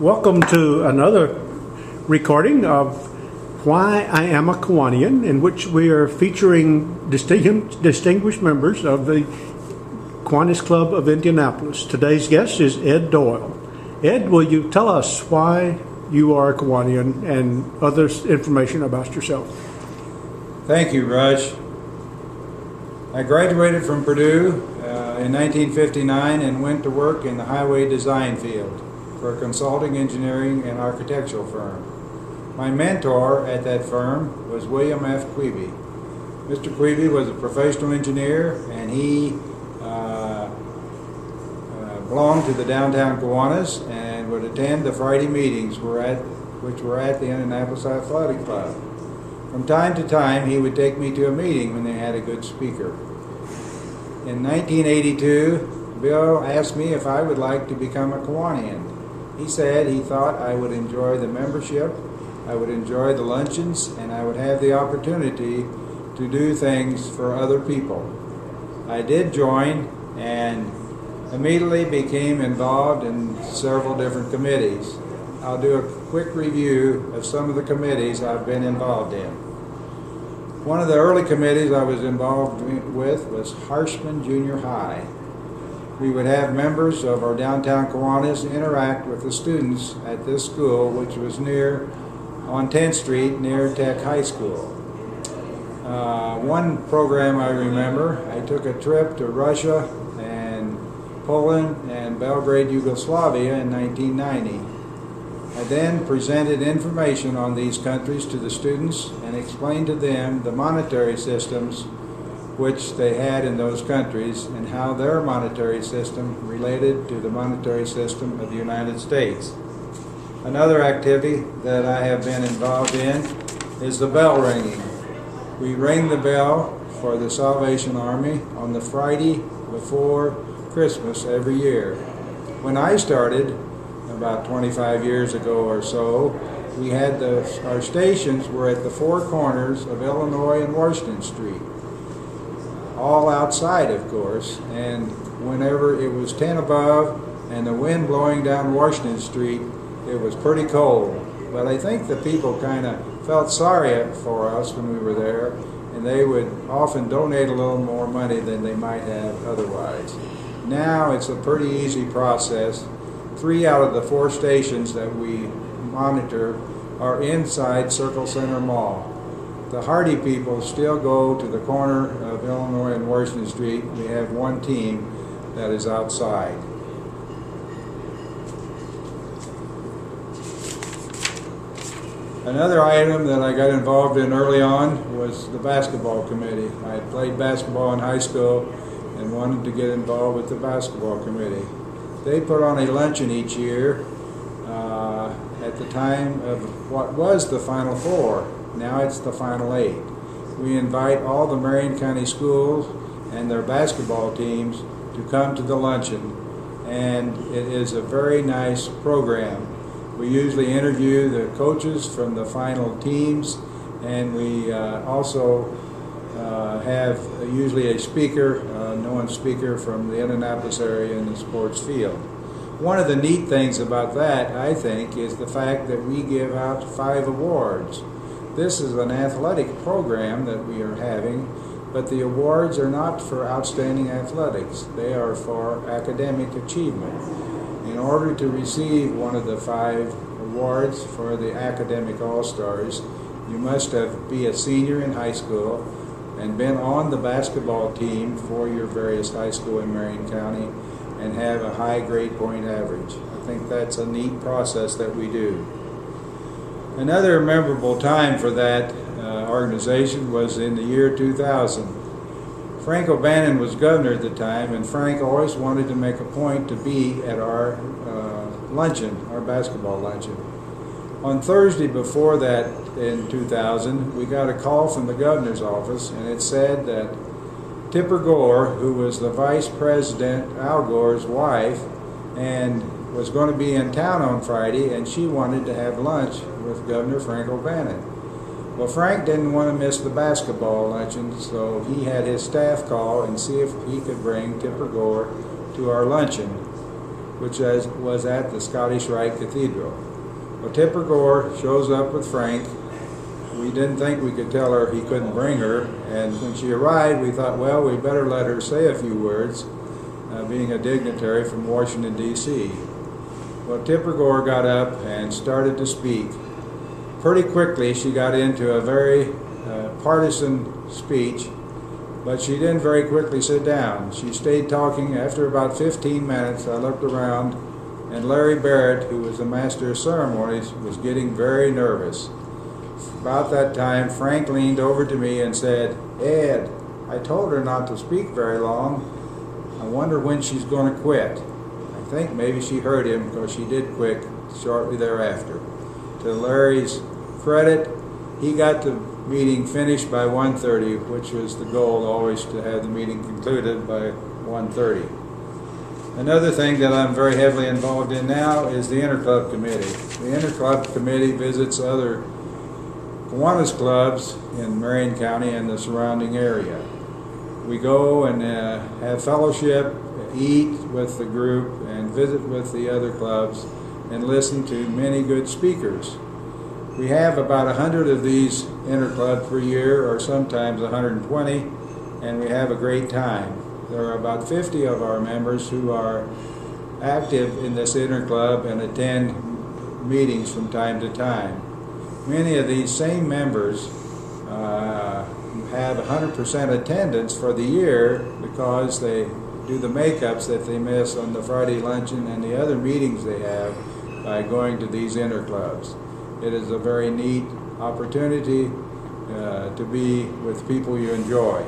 Welcome to another recording of Why I Am a Kiwanian, in which we are featuring distinguished members of the Kiwanis Club of Indianapolis. Today's guest is Ed Doyle. Ed, will you tell us why you are a Kiwanian and other information about yourself? Thank you, Raj. I graduated from Purdue in 1959 and went to work in the highway design field for a consulting, engineering, and architectural firm. My mentor at that firm was William F. Quebe. Mr. Quebe was a professional engineer, and he belonged to the downtown Kiwanis and would attend the Friday meetings which were at the Indianapolis Athletic Club. From time to time, he would take me to a meeting when they had a good speaker. In 1982, Bill asked me if I would like to become a Kiwanian. He said he thought I would enjoy the membership, I would enjoy the luncheons, and I would have the opportunity to do things for other people. I did join and immediately became involved in several different committees. I'll do a quick review of some of the committees I've been involved in. One of the early committees I was involved with was Harshman Junior High. We would have members of our downtown Kiwanis interact with the students at this school, which was on 10th Street near Tech High School. One program I remember, I took a trip to Russia and Poland and Belgrade, Yugoslavia in 1990. I then presented information on these countries to the students and explained to them the monetary systems which they had in those countries and how their monetary system related to the monetary system of the United States. Another activity that I have been involved in is the bell ringing. We ring the bell for the Salvation Army on the Friday before Christmas every year. When I started, about 25 years ago or so, we had our stations were at the four corners of Illinois and Washington Street. All outside, of course, and whenever it was 10 above and the wind blowing down Washington Street, it was pretty cold. But I think the people kind of felt sorry for us when we were there, and they would often donate a little more money than they might have otherwise. Now it's a pretty easy process. 3 out of the 4 stations that we monitor are inside Circle Center Mall. The Hardy people still go to the corner of Illinois and Washington Street. We have one team that is outside. Another item that I got involved in early on was the basketball committee. I had played basketball in high school and wanted to get involved with the basketball committee. They put on a luncheon each year at the time of what was the Final Four. Now it's the Final 8. We invite all the Marion County schools and their basketball teams to come to the luncheon, and it is a very nice program. We usually interview the coaches from the final teams, and we also have usually a speaker, known speaker from the Indianapolis area in the sports field. One of the neat things about that, I think, is the fact that we give out 5 awards. This is an athletic program that we are having, but the awards are not for outstanding athletics. They are for academic achievement. In order to receive one of the 5 awards for the academic all-stars, you must be a senior in high school and been on the basketball team for your various high school in Marion County and have a high grade point average. I think that's a neat process that we do. Another memorable time for that organization was in the year 2000. Frank O'Bannon was governor at the time, and Frank always wanted to make a point to be at our luncheon, our basketball luncheon. On Thursday before that in 2000, we got a call from the governor's office, and it said that Tipper Gore, who was the vice president, Al Gore's wife, and was going to be in town on Friday, and she wanted to have lunch with Governor Frank O'Bannon. Well, Frank didn't want to miss the basketball luncheon, so he had his staff call and see if he could bring Tipper Gore to our luncheon. which was at the Scottish Rite Cathedral. Well, Tipper Gore shows up with Frank. We didn't think we could tell her he couldn't bring her, and when she arrived, we thought, well, we better let her say a few words, being a dignitary from Washington, D.C. Well, Tipper Gore got up and started to speak. Pretty quickly, she got into a very partisan speech, but she didn't very quickly sit down. She stayed talking. After about 15 minutes, I looked around, and Larry Barrett, who was the master of ceremonies, was getting very nervous. About that time, Frank leaned over to me and said, "Ed, I told her not to speak very long. I wonder when she's going to quit." I think maybe she heard him, because she did quit shortly thereafter. To Larry's credit, he got the meeting finished by 1:30, which was the goal, always to have the meeting concluded by 1:30. Another thing that I'm very heavily involved in now is the Interclub Committee. The Interclub Committee visits other Kiwanis clubs in Marion County and the surrounding area. We go and have fellowship, eat with the group, and visit with the other clubs, and listen to many good speakers. We have about 100 of these interclubs per year, or sometimes 120, and we have a great time. There are about 50 of our members who are active in this interclub and attend meetings from time to time. Many of these same members have 100% attendance for the year because they do the makeups that they miss on the Friday luncheon and the other meetings they have by going to these interclubs. It is a very neat opportunity to be with people you enjoy.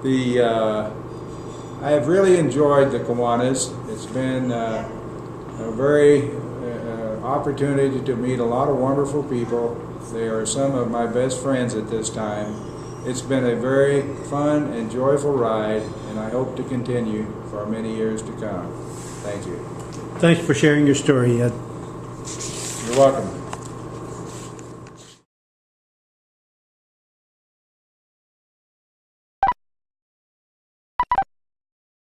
I have really enjoyed the Kiwanis. It's been a very opportunity to meet a lot of wonderful people. They are some of my best friends at this time. It's been a very fun and joyful ride, and I hope to continue for many years to come. Thank you. Thanks for sharing your story, Ed. You're welcome.